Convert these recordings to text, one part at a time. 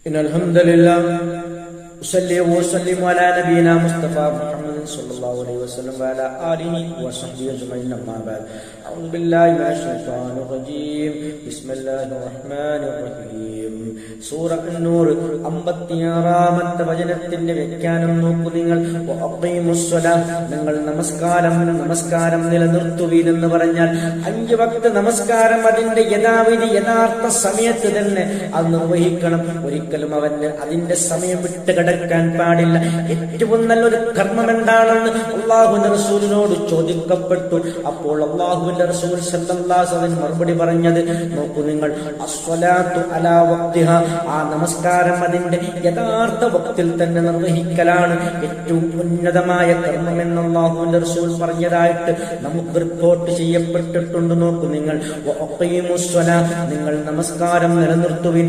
إن الحمد لله أصلي وأسلم على نبينا مصطفى محمد صلى الله عليه وسلم وعلى آله وصحبه أجمعين أما بعد أعوذ بالله من الشيطان الرجيم بسم الله الرحمن الرحيم സൂറ അന്നൂർ 56-ാമത്തെ വചനത്തിന്റെ വ്യാഖ്യാനം നോക്കൂ നിങ്ങൾ. നിങ്ങൾ നമസ്കാരം നിലനിർത്തുവീൻ എന്ന് പറഞ്ഞാൽ 5 വക്ത് നമസ്കാരം അതിന്റെ യഥാർത്ഥ സമയത്ത് തന്നെ അത് നിർവഹിക്കണം. ഒരിക്കലും അവന് അതിന്റെ സമയം വിട്ട് കിടക്കാൻ പാടില്ല. ഏറ്റവും നല്ലൊരു കർമ്മം എന്താണെന്ന് അള്ളാഹുവിന്റെ റസൂലിനോട് ചോദിക്കപ്പെട്ടു. അപ്പോൾ അള്ളാഹുവിന്റെ റസൂൽ സല്ലല്ലാഹു അലൈഹി വസല്ലം മറുപടി പറഞ്ഞത് നോക്കൂ നിങ്ങൾ, അസ്വലാത്തു അലാ വഖ്തിഹാ, ആ നമസ്കാരം അതിന്റെ യഥാർത്ഥ വക്തിൽ തന്നെ നിർവഹിക്കലാണ് ഏറ്റവും ഉന്നതമായ കർമ്മം എന്ന് അല്ലാഹുവിന്റെ റസൂൽ പറഞ്ഞതായിട്ട് നമുക്ക് റിപ്പോർട്ട് ചെയ്യപ്പെട്ടിട്ടുണ്ട്. നോക്കൂ നിങ്ങൾ, നിങ്ങൾ നമസ്കാരം നിലനിർത്തുവിൻ,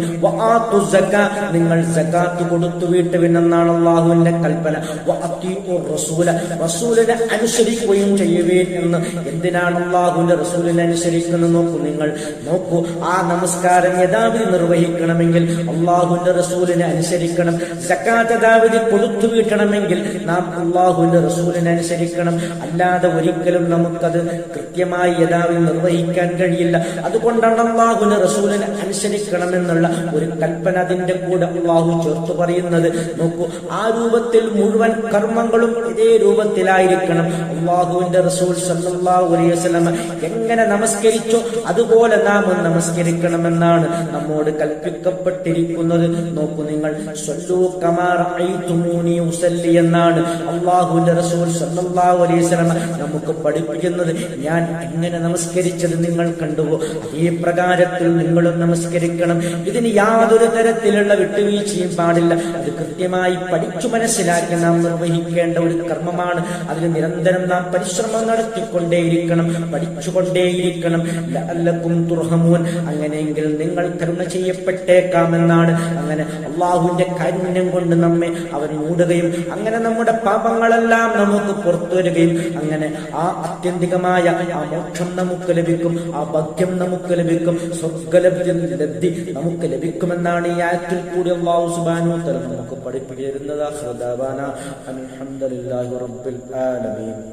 നിങ്ങൾ സകാത്ത് കൊടുത്തു വീട്ടുവിൻ എന്നാണ് അല്ലാഹുവിന്റെ കൽപ്പന. റസൂലിനെ അനുസരിക്കുകയും ചെയ്യുവേൻ എന്ന്. എന്തിനാണ് അല്ലാഹുവിന്റെ റസൂലിനെ അനുസരിക്കുന്നത്? നോക്കൂ നിങ്ങൾ, നോക്കൂ, ആ നമസ്കാരം യഥാവിധി നിർവഹിക്കണമെങ്കിൽ അള്ളാഹുവിന്റെ റസൂലിനെ അനുസരിക്കണം. സകാത്ത് യഥാവിധി കൊടുത്തു വീട്ടണമെങ്കിൽ നാം അള്ളാഹുവിന്റെ റസൂലിനെ അനുസരിക്കണം. അല്ലാതെ ഒരിക്കലും നമുക്കത് കൃത്യമായി യഥാവിധി നിർവഹിക്കാൻ കഴിയില്ല. അതുകൊണ്ടാണ് അള്ളാഹുവിന്റെ റസൂലിനെ അനുസരിക്കണമെന്നുള്ള ഒരു കൽപ്പന അതിന്റെ കൂടെ അള്ളാഹു ചേർത്ത് പറയുന്നത്. നോക്കൂ, ആ രൂപത്തിൽ മുഴുവൻ കർമ്മങ്ങളും ഇതേ രൂപത്തിലായിരിക്കണം. അള്ളാഹുവിന്റെ റസൂൽ സല്ലല്ലാഹു അലൈഹി വസല്ലം എങ്ങനെ നമസ്കരിച്ചോ അതുപോലെ നാം നമസ്കരിക്കണമെന്നാണ് നമ്മോട് കൽപ്പിക്കപ്പെട്ടിരിക്കുന്നത്. നോക്കൂ നിങ്ങൾ, സ്വല്ലൂ കമാ റഅയ്തുമൂനി ഉസല്ലി എന്നാണ് അള്ളാഹുവിന്റെ റസൂൽ സല്ലല്ലാഹു അലൈഹി വസല്ലം നമുക്ക് പഠിപ്പിക്കുന്നത്. ഞാൻ എങ്ങനെ നമസ്കരിച്ചത് നിങ്ങൾ കണ്ടുവോ, അതേ പ്രകാരത്തിൽ നിങ്ങളും നമസ്കരിക്കണം. ഇതിന് യാതൊരു തരത്തിലുള്ള വിട്ടുവീഴ്ചയും പാടില്ല. അത് കൃത്യമായി പഠിച്ചു മനസ്സിലാക്കി നാം നിർവഹിക്കേണ്ട ഒരു കർമ്മമാണ്. അതിന് നിരന്തരം നാം പരിശ്രമം നടത്തിക്കൊണ്ടേയിരിക്കണം, പഠിച്ചുകൊണ്ടേയിരിക്കണം. ലഅല്ലകും തുർഹമൂൻ, അങ്ങനെയെങ്കിൽ നിങ്ങൾ കരുണ ചെയ്യപ്പെട്ടേക്കാമെന്നാണ്. അങ്ങനെ അള്ളാഹുവിന്റെ കാരുണ്യം കൊണ്ട് നമ്മെ അവൻ മൂടുകയും അങ്ങനെ നമ്മുടെ പാപങ്ങളെല്ലാം നമുക്ക് പുറത്തു വരികയും അങ്ങനെ ആ ആത്യന്തികമായ ആ മോക്ഷം നമുക്ക് ലഭിക്കും, ആ ഭാഗ്യം നമുക്ക് ലഭിക്കും, സ്വർഗ്ഗലബ്ധി നമുക്ക് ലഭിക്കുമെന്നാണ് ഈ ആയത്തിൽ കൂടി അല്ലാഹു സുബ്ഹാനഹു വ തആല നമുക്ക് പഠിപ്പിച്ചു തരുന്നത്. അൽഹംദുലില്ലാഹി റബ്ബിൽ ആലമീൻ.